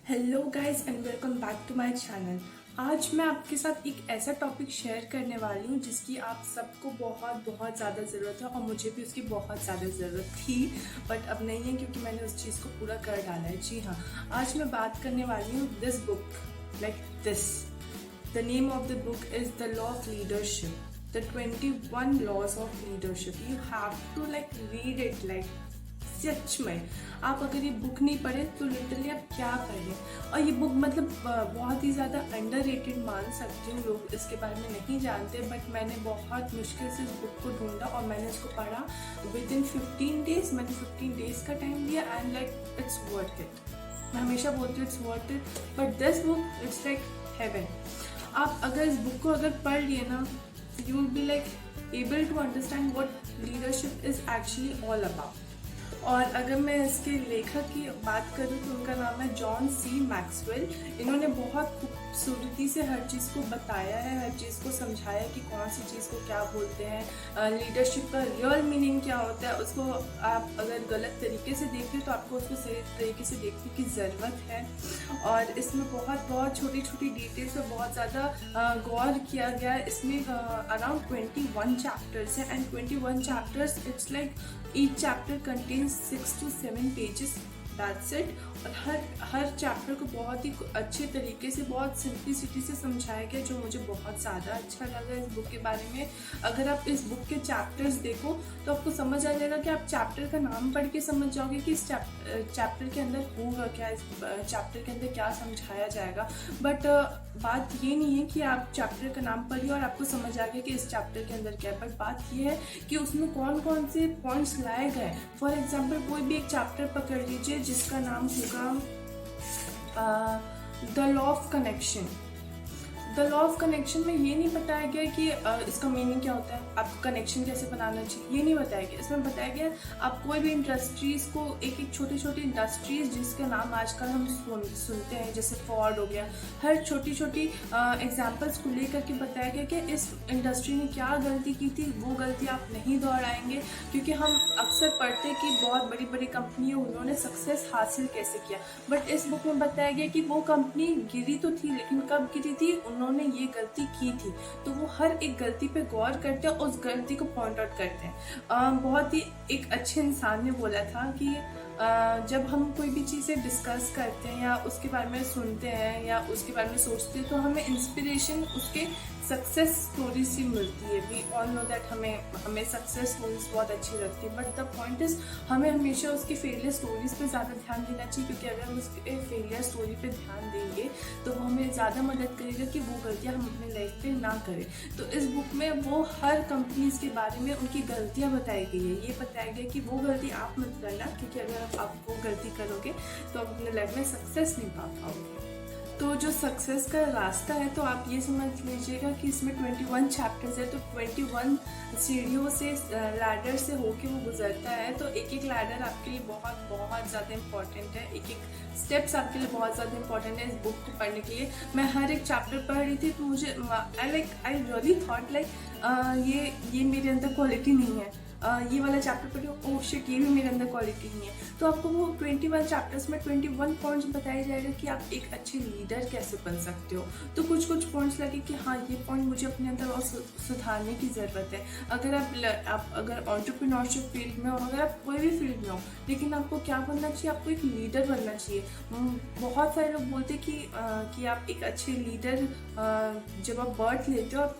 Hello guys and welcome back to my channel. आज मैं आपके साथ एक ऐसा टॉपिक शेयर करने वाली हूँ जिसकी आप सबको बहुत बहुत ज़्यादा ज़रूरत है और मुझे भी उसकी बहुत ज़्यादा ज़रूरत थी, बट अब नहीं है क्योंकि मैंने उस चीज़ को पूरा कर डाला है। जी हाँ, आज मैं बात करने वाली हूँ this book, like this. The name of the book is the law of leadership, the 21 laws of leadership. You have to like read it, like सच में आप अगर ये बुक नहीं पढ़े तो लिटरली आप क्या पढ़ें। और ये बुक मतलब बहुत ही ज़्यादा अंडररेटेड मान सकते हो, लोग इसके बारे में नहीं जानते, बट मैंने बहुत मुश्किल से इस बुक को ढूंढा और मैंने इसको पढ़ा विद इन 15 डेज। मैंने 15 डेज का टाइम लिया and like it's worth it. मैं हमेशा बोलती हूँ it's worth it, but this book it's like heaven. आप अगर इस बुक को अगर पढ़ लिए ना, you will be like able to understand what leadership is actually all about. और अगर मैं इसके लेखक की बात करूँ तो उनका नाम है जॉन सी मैक्सवेल। इन्होंने बहुत खूबसूरती से हर चीज़ को बताया है, हर चीज़ को समझाया कि कौन सी चीज़ को क्या बोलते हैं, लीडरशिप का रियल मीनिंग क्या होता है। उसको आप अगर गलत तरीके से देख रहे तो आपको उसको सही तरीके से देखने की ज़रूरत है। और इसमें बहुत छोटी छोटी डिटेल्स पर बहुत ज़्यादा गौर किया गया है। इसमें अराउंड 21 चैप्टर्स हैं and 21 chapters it's like each chapter contains 6 to 7 pages. That's it. और हर चैप्टर को बहुत ही अच्छे तरीके से, बहुत सिंप्लिसिटी से समझाया गया, जो मुझे बहुत ज़्यादा अच्छा लगा इस बुक के बारे में। अगर आप इस बुक के चैप्टर्स देखो तो आपको समझ आ जाएगा कि आप चैप्टर का नाम पढ़ के समझ जाओगे कि इस चैप्टर के अंदर होगा क्या, इस चैप्टर के अंदर क्या समझाया जाएगा। बट बात ये नहीं है कि आप चैप्टर का नाम पढ़िए और आपको समझ आ गया कि इस चैप्टर के अंदर क्या है, बट बात ये है कि उसमें कौन कौन से पॉइंट्स लाए गए। फॉर एग्जाम्पल कोई भी एक चैप्टर पकड़ लीजिए जिसका नाम होगा the law of connection. The law of connection में ये नहीं बताया गया कि इसका मीनिंग क्या होता है, आपको कनेक्शन कैसे बनाना चाहिए, ये नहीं बताया गया। इसमें बताया गया आप कोई भी इंडस्ट्रीज़ को, एक छोटी छोटी इंडस्ट्रीज़ जिसका नाम आजकल हम सुनते हैं, जैसे फॉर्ड हो गया, हर छोटी छोटी एग्जाम्पल्स को लेकर के बताया गया कि इस इंडस्ट्री ने क्या गलती की थी, वो गलती आप नहीं दोहराएंगे। क्योंकि हम अक्सर पढ़ते कि बहुत बड़ी बड़ी कंपनी है, उन्होंने सक्सेस हासिल कैसे किया, बट इस बुक में बताया गया कि वो कंपनी गिरी तो थी, लेकिन कब गिरी थी, उन्होंने ये गलती की थी। तो वो हर एक गलती पे गौर करते हैं और उस गलती को पॉइंट आउट करते हैं। बहुत ही एक अच्छे इंसान ने बोला था कि जब हम कोई भी चीज़ें डिस्कस करते हैं या उसके बारे में सुनते हैं या उसके बारे में सोचते हैं तो हमें इंस्पिरेशन उसके सक्सेस स्टोरी से मिलती है। वी ऑल नो दैट हमें सक्सेस स्टोरीज बहुत अच्छी लगती है, बट द पॉइंट इज हमें हमेशा उसकी फेलियर स्टोरीज पे ज़्यादा ध्यान देना चाहिए। क्योंकि अगर हम उसके फेलियर स्टोरी पे ध्यान देंगे तो वो हमें ज़्यादा मदद करेगा कि वो गलतियाँ हम अपने लाइफ पे ना करें। तो इस बुक में वो हर कंपनीज के बारे में उनकी गलतियाँ बताई गई है। ये बताया गया कि वो गलती आप मत करना, क्योंकि अगर आप वो गलती करोगे तो आप अपने लाइफ में सक्सेस नहीं पा पाओगे। तो जो सक्सेस का रास्ता है, तो आप ये समझ लीजिएगा कि इसमें 21 चैप्टर्स है, तो 21 सीढ़ियों से, लैडर से होके वो गुजरता है। तो एक एक लैडर आपके लिए बहुत ज़्यादा इंपॉर्टेंट है, एक एक स्टेप्स आपके लिए बहुत ज़्यादा इंपॉर्टेंट है इस बुक को पढ़ने के लिए। मैं हर एक चैप्टर पढ़ रही थी तो मुझे आई रियली थॉट लाइक ये मेरे अंदर क्वालिटी नहीं है। ये वाला चैप्टर पढ़िए, ओह शिट, ये भी मेरे अंदर क्वालिटी नहीं है। तो आपको वो 21 चैप्टर्स में 21 पॉइंट्स बताया जाएगा कि आप एक अच्छे लीडर कैसे बन सकते हो। तो कुछ पॉइंट्स लगे कि हाँ, ये पॉइंट मुझे अपने अंदर और सुधारने की ज़रूरत है। अगर आप अगर एंटरप्रेन्योरशिप फील्ड में हो, अगर आप कोई भी फील्ड में हो, लेकिन आपको क्या बनना चाहिए, आपको एक लीडर बनना चाहिए। बहुत सारे लोग बोलते हैं कि आप एक अच्छे लीडर जब आप बर्थ लेते हो आप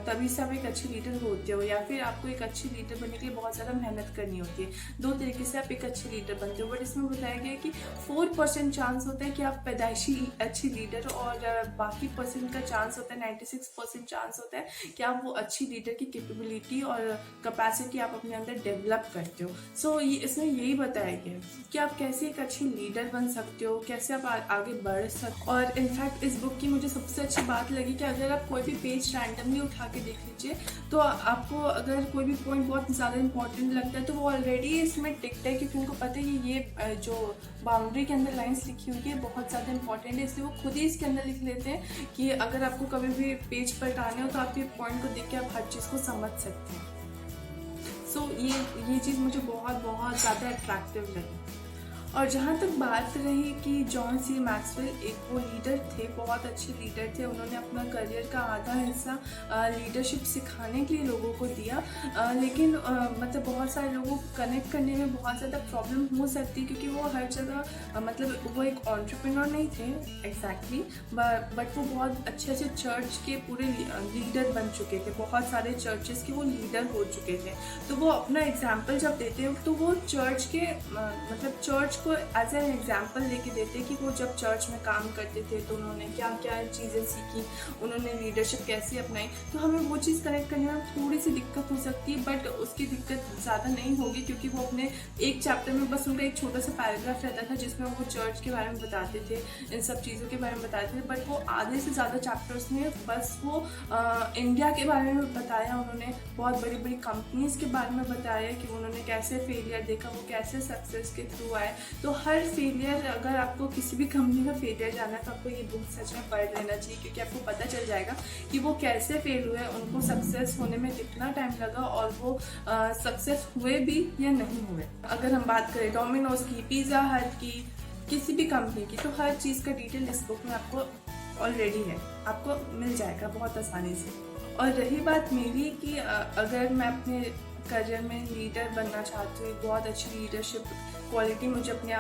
तभी से आप एक अच्छे लीडर होते हो, या फिर आपको एक अच्छे लीडर बनने के लिए बहुत ज़्यादा मेहनत करनी होती है। दो तरीके से आप एक अच्छे लीडर बनते हो, बट इसमें बताया गया है कि 4% चांस होता है कि आप पैदाइशी अच्छे लीडर, और बाकी परसेंट का चांस होता है, 96% चांस होता है कि आप वो अच्छी लीडर की कैपेबिलिटी और कैपेसिटी आप अपने अंदर डेवलप करते हो। सो इसमें यही बताया गया कि आप कैसे एक अच्छे लीडर बन सकते हो, कैसे आप आगे बढ़ सकते हो। और इनफैक्ट इस बुक की मुझे सबसे अच्छी बात लगी कि अगर आप कोई भी पेज रैंडमली उठा के देख लीजिए तो आपको अगर कोई भी पॉइंट बहुत ज़्यादा इंपॉर्टेंट लगता है तो वो ऑलरेडी इसमें टिकट है, क्योंकि उनको पता है कि ये जो बाउंड्री के अंदर लाइंस लिखी हुई है बहुत ज़्यादा इंपॉर्टेंट है, इसलिए वो खुद ही इसके अंदर लिख लेते हैं कि अगर आपको कभी भी पेज पलटाने हो तो आप ये पॉइंट को देख के आप हर चीज़ को समझ सकते हैं। सो ये चीज़ मुझे बहुत ज़्यादा अट्रैक्टिव लगी। और जहाँ तक बात रही कि जॉन सी मैक्सवेल एक वो लीडर थे, बहुत अच्छे लीडर थे। उन्होंने अपना करियर का आधा हिस्सा लीडरशिप सिखाने के लिए लोगों को दिया, लेकिन मतलब बहुत सारे लोगों को कनेक्ट करने में बहुत ज़्यादा प्रॉब्लम हो सकती है, क्योंकि वो हर जगह मतलब वो एक एंटरप्रेन्योर नहीं थे एग्जैक्टली, बट वो बहुत अच्छे चर्च के पूरे लीडर बन चुके थे, बहुत सारे चर्चेस के वो लीडर हो चुके थे। तो वो अपना एग्जाम्पल जब देते हैं तो वो चर्च के मतलब चर्च को एज एन एग्जाम्पल लेके देते कि वो जब चर्च में काम करते थे तो उन्होंने क्या क्या चीज़ें सीखी, उन्होंने लीडरशिप कैसे अपनाई। तो हमें वो चीज़ कनेक्ट करने में थोड़ी सी दिक्कत हो सकती है, बट उसकी दिक्कत ज़्यादा नहीं होगी, क्योंकि वो अपने एक चैप्टर में बस उनका एक छोटा सा पैराग्राफ रहता था जिसमें वो चर्च के बारे में बताते थे, इन सब चीज़ों के बारे में बताते थे। बट वो आधे से ज़्यादा चैप्टर्स में बस वो इंडिया के बारे में बताया, उन्होंने बहुत बड़ी बड़ी कंपनीज़ के बारे में बताया कि उन्होंने कैसे फेलियर देखा, वो कैसे सक्सेस के थ्रू आए। तो हर फेलियर, अगर आपको किसी भी कंपनी का फेलियर जानना है तो आपको ये बुक सच में पढ़ लेना चाहिए, क्योंकि आपको पता चल जाएगा कि वो कैसे फेल हुए, उनको सक्सेस होने में कितना टाइम लगा और वो सक्सेस हुए भी या नहीं हुए। अगर हम बात करें डोमिनोज की, पिज़्ज़ा हट की, किसी भी कंपनी की, तो हर चीज़ का डिटेल इस बुक में आपको ऑलरेडी है, आपको मिल जाएगा बहुत आसानी से। और रही बात मेरी कि अगर मैं अपने करियर में लीडर बनना चाहती हूँ, बहुत अच्छी लीडरशिप क्वालिटी मुझे अपने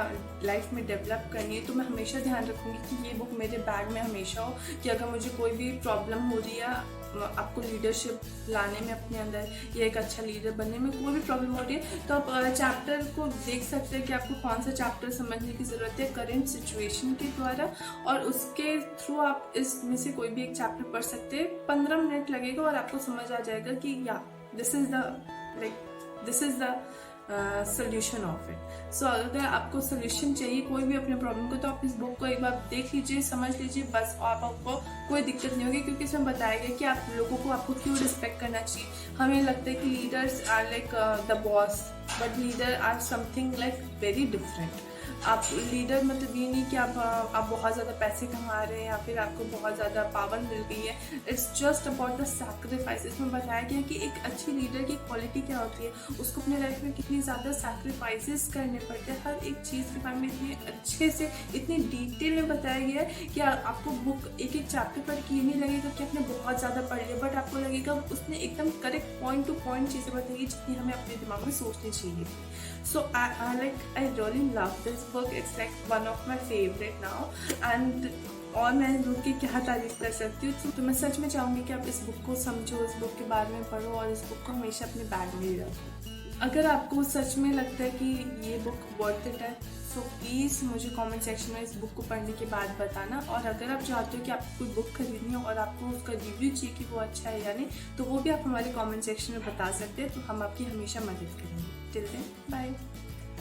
लाइफ में डेवलप करनी है, तो मैं हमेशा ध्यान रखूँगी कि ये बुक मेरे बैग में हमेशा हो, कि अगर मुझे कोई भी प्रॉब्लम हो रही है आपको लीडरशिप लाने में अपने अंदर या एक अच्छा लीडर बनने में कोई भी प्रॉब्लम हो रही है, तो आप चैप्टर को देख सकते हैं कि आपको कौन सा चैप्टर समझने की ज़रूरत है करंट सिचुएशन के द्वारा, और उसके थ्रू आप इसमें से कोई भी एक चैप्टर पढ़ सकते हैं। 15 मिनट लगेगा और आपको समझ आ जाएगा कि या this is the solution of it. So अगर आपको सोल्यूशन चाहिए कोई भी अपने प्रॉब्लम को, तो आप इस बुक को एक बार देख लीजिए, समझ लीजिए, बस आपको कोई दिक्कत नहीं होगी, क्योंकि इसमें बताया गया कि आप लोगों को आपको क्यों रिस्पेक्ट करना चाहिए। हमें लगता है कि leaders are like the boss, but leader are something like very different. आप लीडर मतलब ये नहीं कि आप बहुत ज़्यादा पैसे कमा रहे हैं या फिर आपको बहुत ज़्यादा पावर मिल गई है। It's just about the sacrifice. इसमें बताया गया कि एक अच्छी लीडर की क्वालिटी क्या होती है, उसको अपने लाइफ में कितनी ज़्यादा सैक्रिफाइसेस करने पड़ते हैं। हर एक चीज़ के बारे में इतने अच्छे से, इतनी डिटेल में बताया गया है कि आपको बुक एक एक चैप्टर पढ़ के ये नहीं लगेगा कि आपने बहुत ज़्यादा पढ़ लिया, बट आपको लगेगा उसने एकदम करेक्ट पॉइंट टू पॉइंट चीज़ें बताई जितनी हमें अपने दिमाग में सोचनी चाहिए। So I really love this book. It's like one of my favorite now, and और मैं इस बुक की क्या तारीफ कर सकती हूँ। तो मैं सच में चाहूँगी कि आप इस बुक को समझो, इस बुक के बारे में पढ़ो और इस बुक को हमेशा अपने बैग में ही रखो। अगर आपको सच में लगता है कि ये बुक वर्थ इट है, तो प्लीज़ मुझे कमेंट सेक्शन में इस बुक को पढ़ने के बाद बताना। और अगर आप चाहते हो कि आपको कोई बुक खरीदनी हो और आपको उसका रिव्यू चाहिए कि वो अच्छा है या नहीं, तो वो भी आप हमारे कमेंट सेक्शन में बता सकते हैं, तो हम आपकी हमेशा मदद करेंगे। Till then bye.